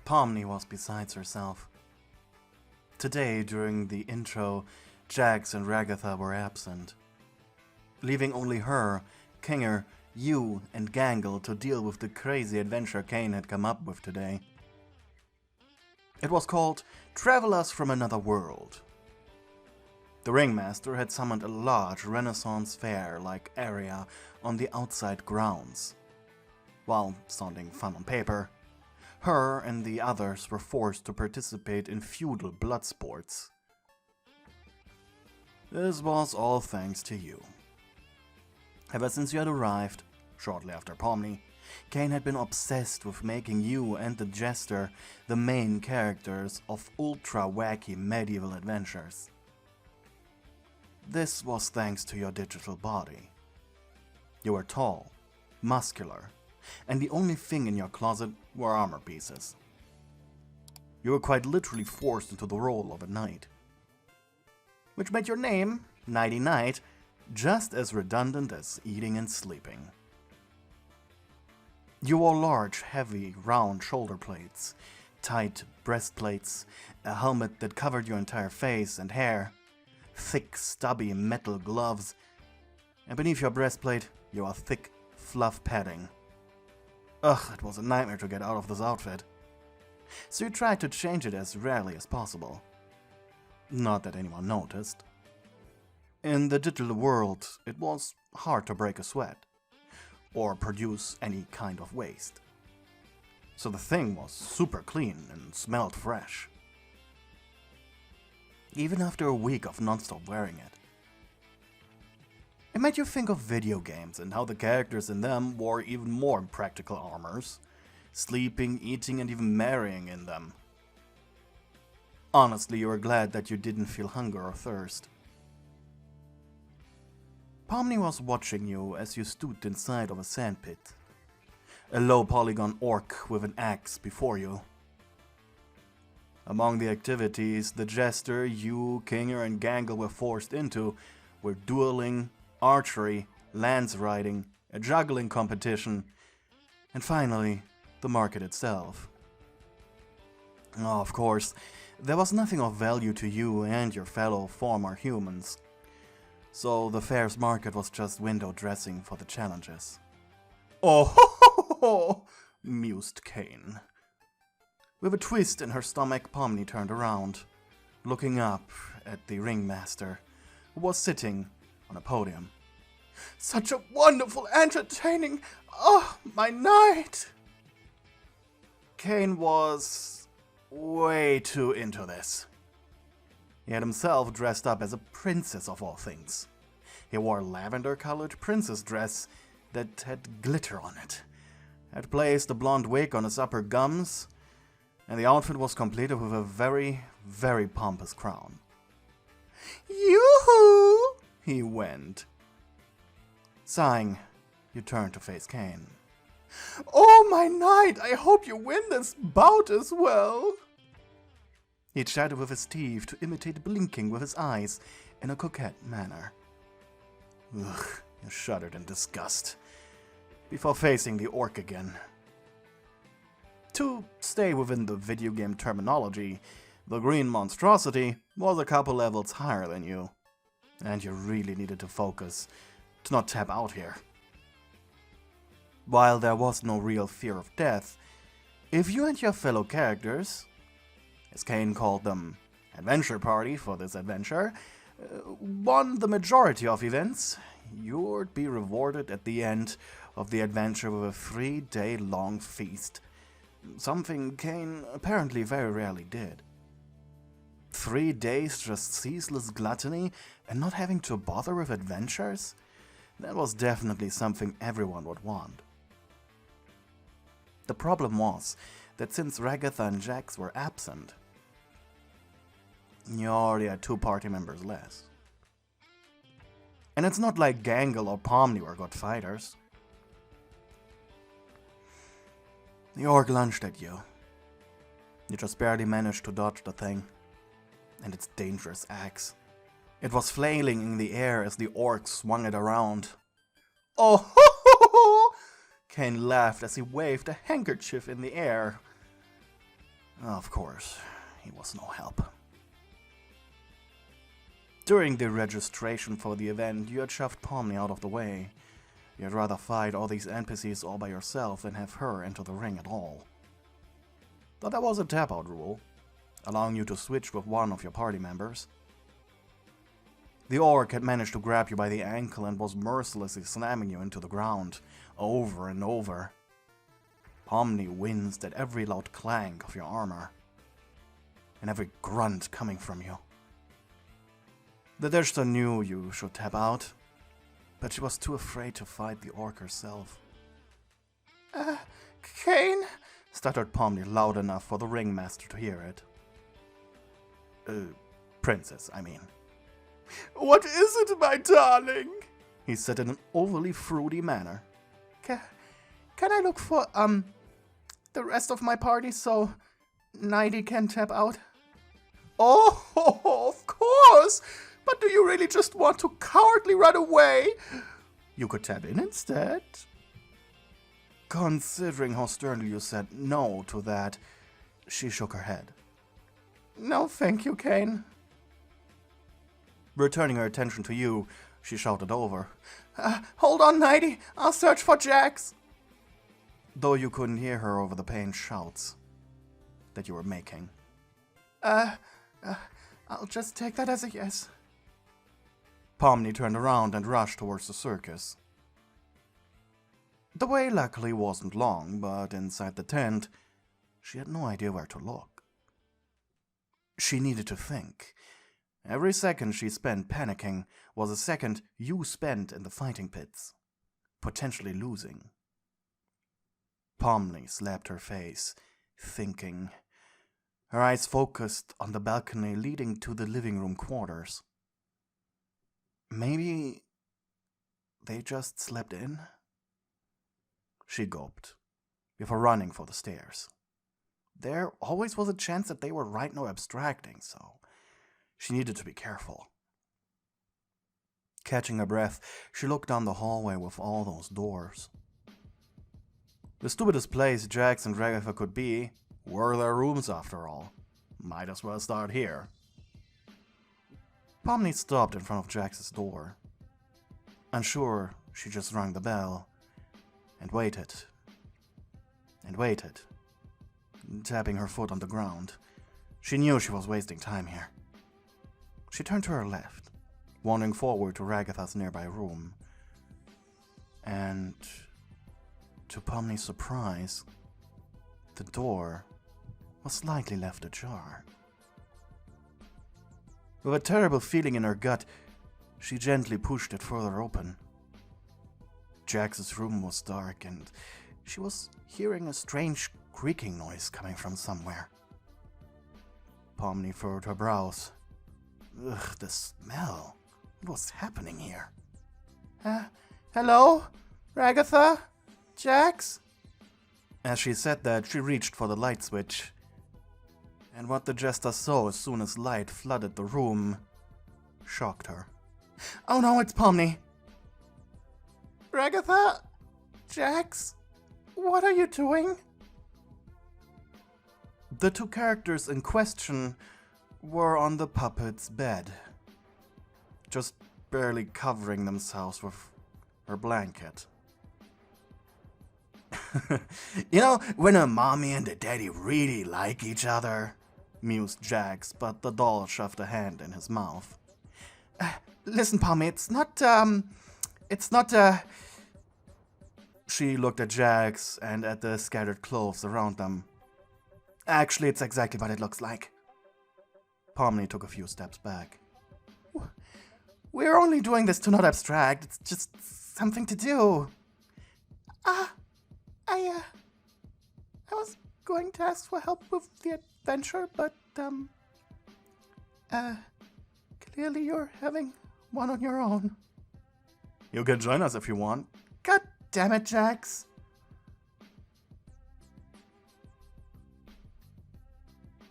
Pomni was besides herself. Today, during the intro, Jax and Ragatha were absent, leaving only her, Kinger, you, and Gangle to deal with the crazy adventure Kane had come up with today. It was called Travelers from Another World. The ringmaster had summoned a large Renaissance fair-like area on the outside grounds. While sounding fun on paper, her and the others were forced to participate in feudal blood sports. This was all thanks to you. Ever since you had arrived, shortly after Pomni, Kane had been obsessed with making you and the Jester the main characters of ultra-wacky medieval adventures. This was thanks to your digital body. You were tall, muscular, and the only thing in your closet were armor pieces. You were quite literally forced into the role of a knight, which made your name, Nighty Night, just as redundant as eating and sleeping. You wore large, heavy, round shoulder plates, tight breastplates, a helmet that covered your entire face and hair, thick, stubby metal gloves, and beneath your breastplate, you wore thick, fluff padding. Ugh, it was a nightmare to get out of this outfit. So you tried to change it as rarely as possible. Not that anyone noticed. In the digital world, it was hard to break a sweat, or produce any kind of waste. So the thing was super clean and smelled fresh. Even after a week of non-stop wearing it. It made you think of video games and how the characters in them wore even more practical armors, sleeping, eating, and even marrying in them. Honestly, you were glad that you didn't feel hunger or thirst. Pomni was watching you as you stood inside of a sandpit. A low-polygon orc with an axe before you. Among the activities the Jester, you, Kinger, and Gangle were forced into were dueling, archery, lance riding, a juggling competition, and finally, the market itself. Oh, of course, there was nothing of value to you and your fellow former humans, so the fair's market was just window dressing for the challenges. Oh ho ho ho, mused Kane. With a twist in her stomach, Pomni turned around, looking up at the ringmaster, who was sitting on a podium. Such a wonderful, entertaining, oh, my night! Kane was way too into this. He had himself dressed up as a princess of all things. He wore a lavender-colored princess dress that had glitter on it, had placed a blonde wig on his upper gums, and the outfit was completed with a very, very pompous crown. Yoo-hoo! He went. Sighing, you turned to face Kane. Oh, my knight, I hope you win this bout as well. He chatted with his teeth to imitate blinking with his eyes in a coquette manner. Ugh, you shuddered in disgust, before facing the orc again. To stay within the video game terminology, the green monstrosity was a couple levels higher than you, and you really needed to focus to not tap out here. While there was no real fear of death, if you and your fellow characters, as Kane called them, adventure party for this adventure, won the majority of events, you'd be rewarded at the end of the adventure with a 3-day-long feast. Something Kane apparently very rarely did. 3 days just ceaseless gluttony and not having to bother with adventures? That was definitely something everyone would want. The problem was that since Ragatha and Jax were absent, you already had 2 party members less. And it's not like Gangle or Pomni were good fighters. The orc lunged at you. You just barely managed to dodge the thing. And its dangerous axe. It was flailing in the air as the orc swung it around. Oh ho ho ho! Kane laughed as he waved a handkerchief in the air. Of course, he was no help. During the registration for the event, you had shoved Pomni out of the way. You'd rather fight all these NPCs all by yourself than have her enter the ring at all. Though there was a tap-out rule, allowing you to switch with one of your party members. The orc had managed to grab you by the ankle and was mercilessly slamming you into the ground, over and over. Pomni winced at every loud clank of your armor, and every grunt coming from you. The Deshta knew you should tap out, but she was too afraid to fight the orc herself. Kane? Stuttered Pomni loud enough for the ringmaster to hear it. Princess, I mean. What is it, my darling? He said in an overly fruity manner. Can I look for, the rest of my party so Nighty can tap out? Oh, of course! But do you really just want to cowardly run away? You could tap in instead. Considering how sternly you said no to that, she shook her head. No, thank you, Kane. Returning her attention to you, she shouted over. Hold on, Nighty. I'll search for Jax. Though you couldn't hear her over the pained shouts that you were making. I'll just take that as a yes. Pomni turned around and rushed towards the circus. The way luckily wasn't long, but inside the tent, she had no idea where to look. She needed to think. Every second she spent panicking was a second you spent in the fighting pits, potentially losing. Pomni slapped her face, thinking. Her eyes focused on the balcony leading to the living room quarters. Maybe they just slept in? She gulped, before running for the stairs. There always was a chance that they were right now abstracting, so she needed to be careful. Catching her breath, she looked down the hallway with all those doors. The stupidest place Jax and Ragatha could be were their rooms after all. Might as well start here. Pomni stopped in front of Jax's door. Unsure, she just rang the bell and waited. And waited. Tapping her foot on the ground. She knew she was wasting time here. She turned to her left, wandering forward to Ragatha's nearby room. And to Pomni's surprise, the door was slightly left ajar. With a terrible feeling in her gut, she gently pushed it further open. Jax's room was dark, and she was hearing a strange creaking noise coming from somewhere. Pomni furrowed her brows. Ugh, the smell. What's happening here? Hello? Ragatha? Jax? As she said that, she reached for the light switch. And what the jester saw as soon as light flooded the room shocked her. Oh no, it's Pomni. Ragatha? Jax? What are you doing? The two characters in question were on the puppet's bed, just barely covering themselves with her blanket. You know, when a mommy and a daddy really like each other, mused Jax, but the doll shoved a hand in his mouth. Listen, Pomni, it's not, She looked at Jax and at the scattered clothes around them. Actually, it's exactly what it looks like. Pomni took a few steps back. We're only doing this to not abstract. It's just something to do. I was going to ask for help with the adventure, but, clearly you're having one on your own. You can join us if you want. God damn it, Jax.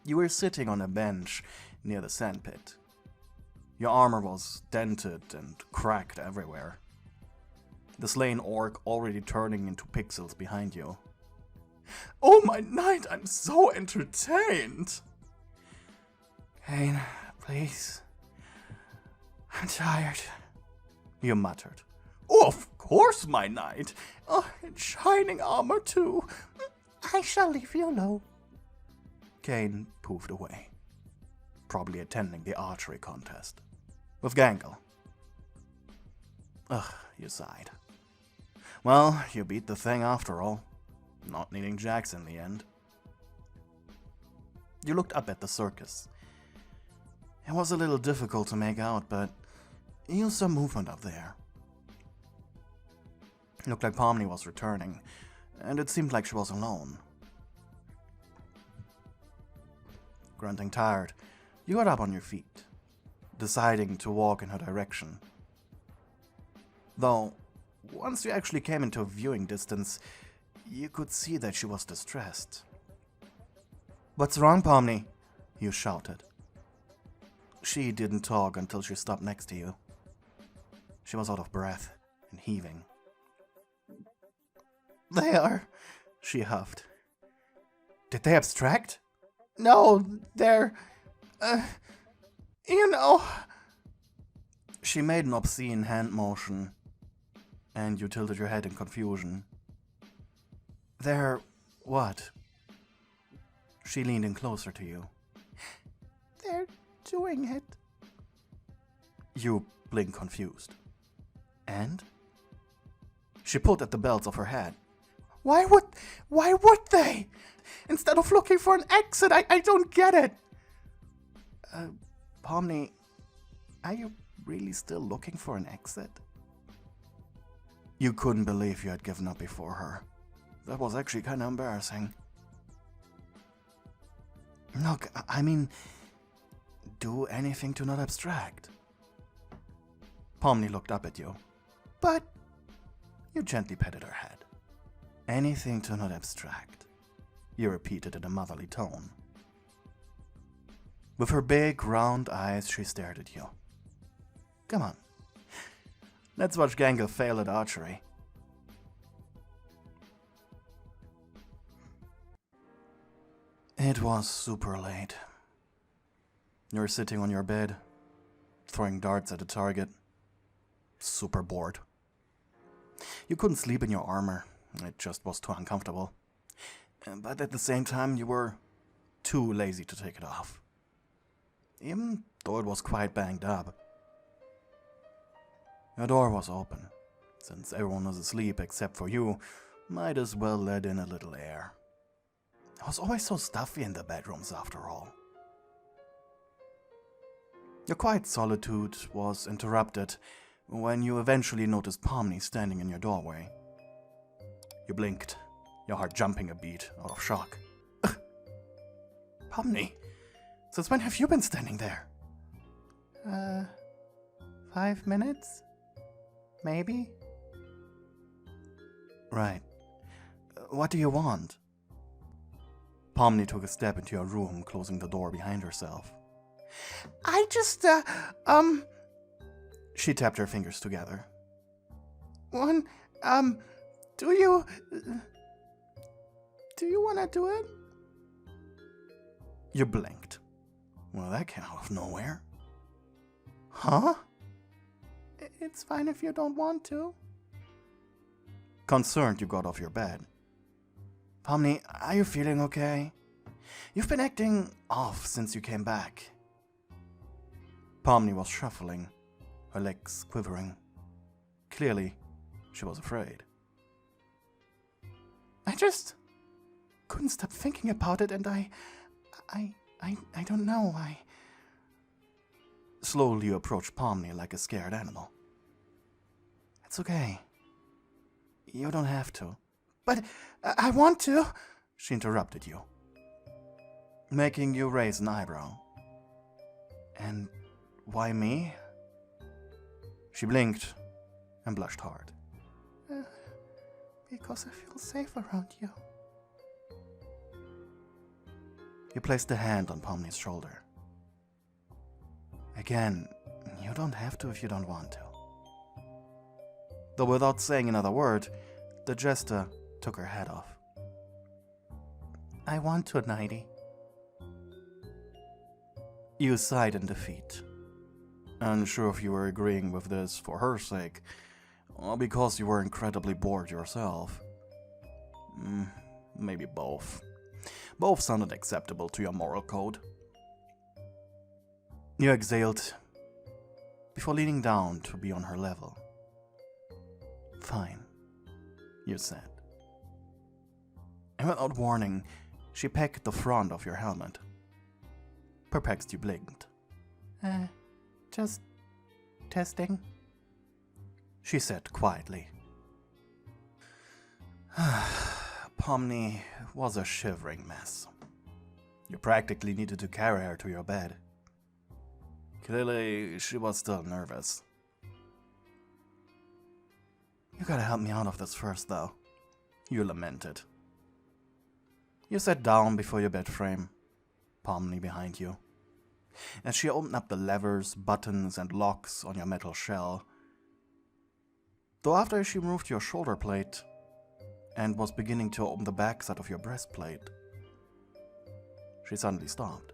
You were sitting on a bench near the sandpit. Your armor was dented and cracked everywhere. The slain orc already turning into pixels behind you. Oh my knight, I'm so entertained. Kane, please. I'm tired, you muttered. Oh, of course, my knight. Oh, in shining armor too. I shall leave you alone. Kane poofed away, probably attending the archery contest with Gangle. Ugh, you sighed. Well, you beat the thing after all, not needing Jax in the end. You looked up at the circus. It was a little difficult to make out, but you saw movement up there. It looked like Pomni was returning, and it seemed like she was alone. Grunting tired, you got up on your feet, deciding to walk in her direction. Though, once you actually came into viewing distance, you could see that she was distressed. "What's wrong, Pomni?" you shouted. She didn't talk until she stopped next to you. She was out of breath and heaving. They are, she huffed. Did they abstract? No, they're, you know. She made an obscene hand motion, and you tilted your head in confusion. They're what? She leaned in closer to you. They're doing it. You blinked confused. And? She pulled at the belts of her head. Why would they? Instead of looking for an exit, I don't get it. Pomni, are you really still looking for an exit? You couldn't believe you had given up before her. That was actually kind of embarrassing. Look, I mean, do anything to not abstract. Pomni looked up at you. But... You gently patted her head. Anything to not abstract, you repeated in a motherly tone. With her big, round eyes, she stared at you. Come on. Let's watch Gangle fail at archery. It was super late. You were sitting on your bed, throwing darts at a target, super bored. You couldn't sleep in your armor. It just was too uncomfortable. But at the same time, you were too lazy to take it off. Even though it was quite banged up. Your door was open. Since everyone was asleep except for you, might as well let in a little air. It was always so stuffy in the bedrooms after all. Your quiet solitude was interrupted when you eventually noticed Pomni standing in your doorway. You blinked, your heart jumping a beat out of shock. Pomni, since when have you been standing there? 5 minutes? Maybe? Right. What do you want? Pomni took a step into your room, closing the door behind herself. I just, She tapped her fingers together. Do you wanna do it? You blinked. Well, that came out of nowhere. Huh? It's fine if you don't want to. Concerned, you got off your bed. Pomni, are you feeling okay? You've been acting off since you came back. Pomni was shuffling, her legs quivering. Clearly, she was afraid. I just couldn't stop thinking about it, and I don't know, Slowly you approached Pomni like a scared animal. It's okay. You don't have to. But I want to, she interrupted you, making you raise an eyebrow. And why me? She blinked and blushed hard. Because I feel safe around you. You placed a hand on Pomni's shoulder. Again, you don't have to if you don't want to. Though without saying another word, the jester took her hat off. I want to, Nighty. You sighed in defeat, unsure if you were agreeing with this for her sake, or because you were incredibly bored yourself. Maybe both. Both sounded acceptable to your moral code. You exhaled before leaning down to be on her level. Fine, you said. And without warning, she pecked the front of your helmet. Perplexed, you blinked. Just testing, she said quietly. Pomni was a shivering mess. You practically needed to carry her to your bed. Clearly, she was still nervous. You gotta help me out of this first, though, you lamented. You sat down before your bed frame, Pomni behind you, as she opened up the levers, buttons, and locks on your metal shell. Though after she removed your shoulder plate and was beginning to open the backside of your breastplate, she suddenly stopped.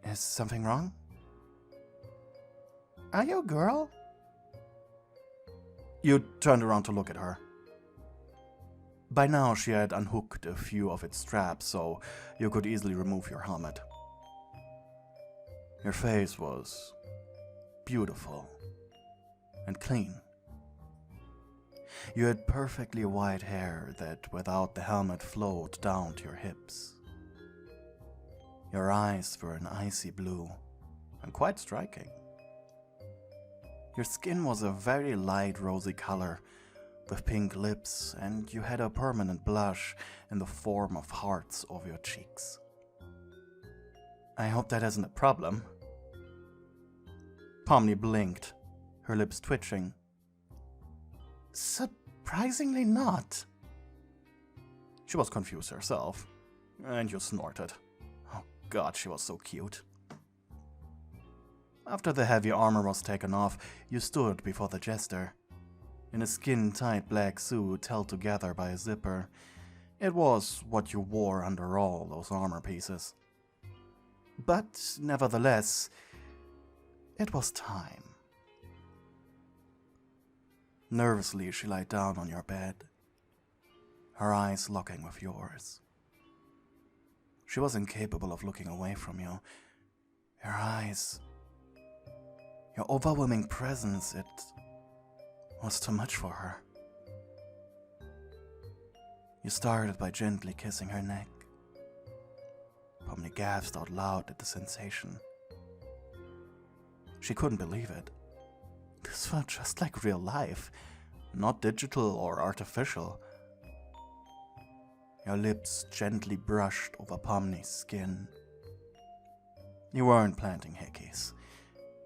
Is something wrong? Are you a girl? You turned around to look at her. By now she had unhooked a few of its straps, so you could easily remove your helmet. Your face was beautiful and clean. You had perfectly white hair that, without the helmet, flowed down to your hips. Your eyes were an icy blue and quite striking. Your skin was a very light rosy color with pink lips, and you had a permanent blush in the form of hearts over your cheeks. I hope that isn't a problem. Pomni blinked, her lips twitching. Surprisingly not. She was confused herself, and you snorted. Oh God, she was so cute. After the heavy armor was taken off, you stood before the jester, in a skin-tight black suit held together by a zipper. It was what you wore under all those armor pieces. But, nevertheless, it was time. Nervously, she lay down on your bed, her eyes locking with yours. She was incapable of looking away from you. Your eyes, your overwhelming presence, it was too much for her. You started by gently kissing her neck. Pomni gasped out loud at the sensation. She couldn't believe it. This felt just like real life, not digital or artificial. Your lips gently brushed over Pomni's skin. You weren't planting hickeys.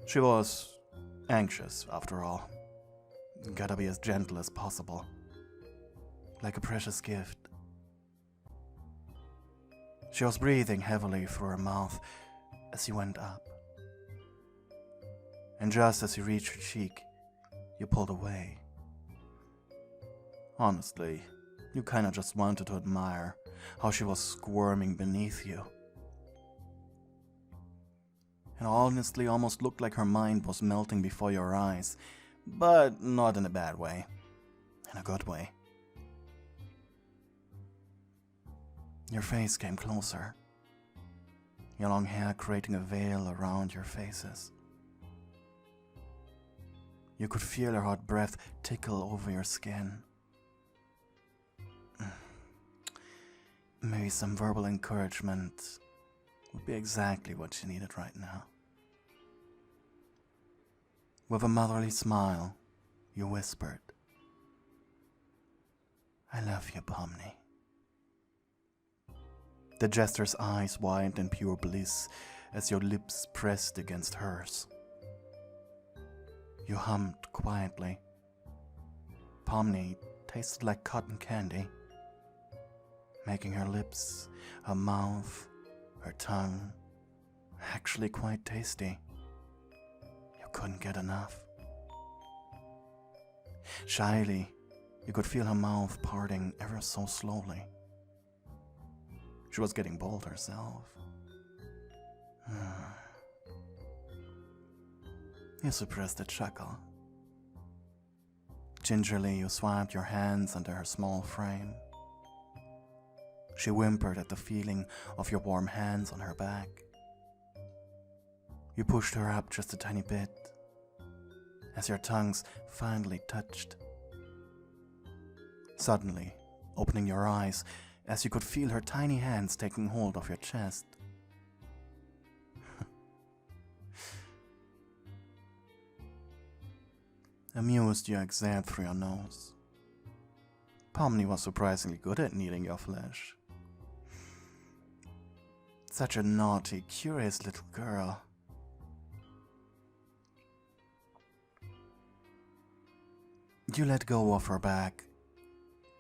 She was anxious, after all. Gotta be as gentle as possible. Like a precious gift. She was breathing heavily through her mouth as you went up. And just as you reached her cheek, you pulled away. Honestly, you kinda just wanted to admire how she was squirming beneath you. It honestly almost looked like her mind was melting before your eyes, but not in a bad way. In a good way. Your face came closer, your long hair creating a veil around your faces. You could feel her hot breath tickle over your skin. Maybe some verbal encouragement would be exactly what she needed right now. With a motherly smile, you whispered, "I love you, Pomni." The jester's eyes widened in pure bliss as your lips pressed against hers. You hummed quietly. Pomni tasted like cotton candy, making her lips, her mouth, her tongue actually quite tasty. You couldn't get enough. Shyly, you could feel her mouth parting ever so slowly. She was getting bold herself. You suppressed a chuckle. Gingerly, you swiped your hands under her small frame. She whimpered at the feeling of your warm hands on her back. You pushed her up just a tiny bit, as your tongues finally touched. Suddenly, opening your eyes, as you could feel her tiny hands taking hold of your chest. Amused, you exhaled through your nose. Pomni was surprisingly good at kneading your flesh. Such a naughty, curious little girl. You let go of her back,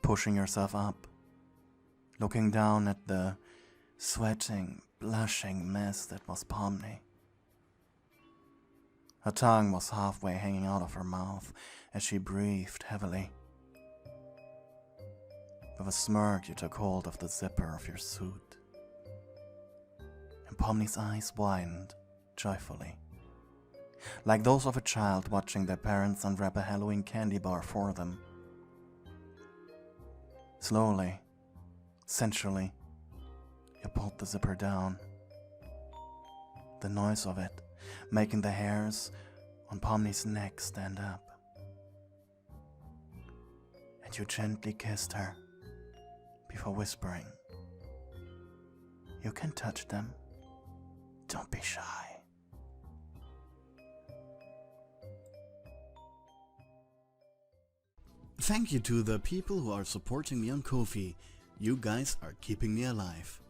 pushing yourself up, looking down at the sweating, blushing mess that was Pomni. Her tongue was halfway hanging out of her mouth as she breathed heavily. With a smirk, you took hold of the zipper of your suit. And Pomni's eyes widened joyfully, like those of a child watching their parents unwrap a Halloween candy bar for them. Slowly, sensually, you pulled the zipper down. The noise of it making the hairs on Pomni's neck stand up. And you gently kissed her before whispering, "You can touch them. Don't be shy." Thank you to the people who are supporting me on Ko-fi. You guys are keeping me alive.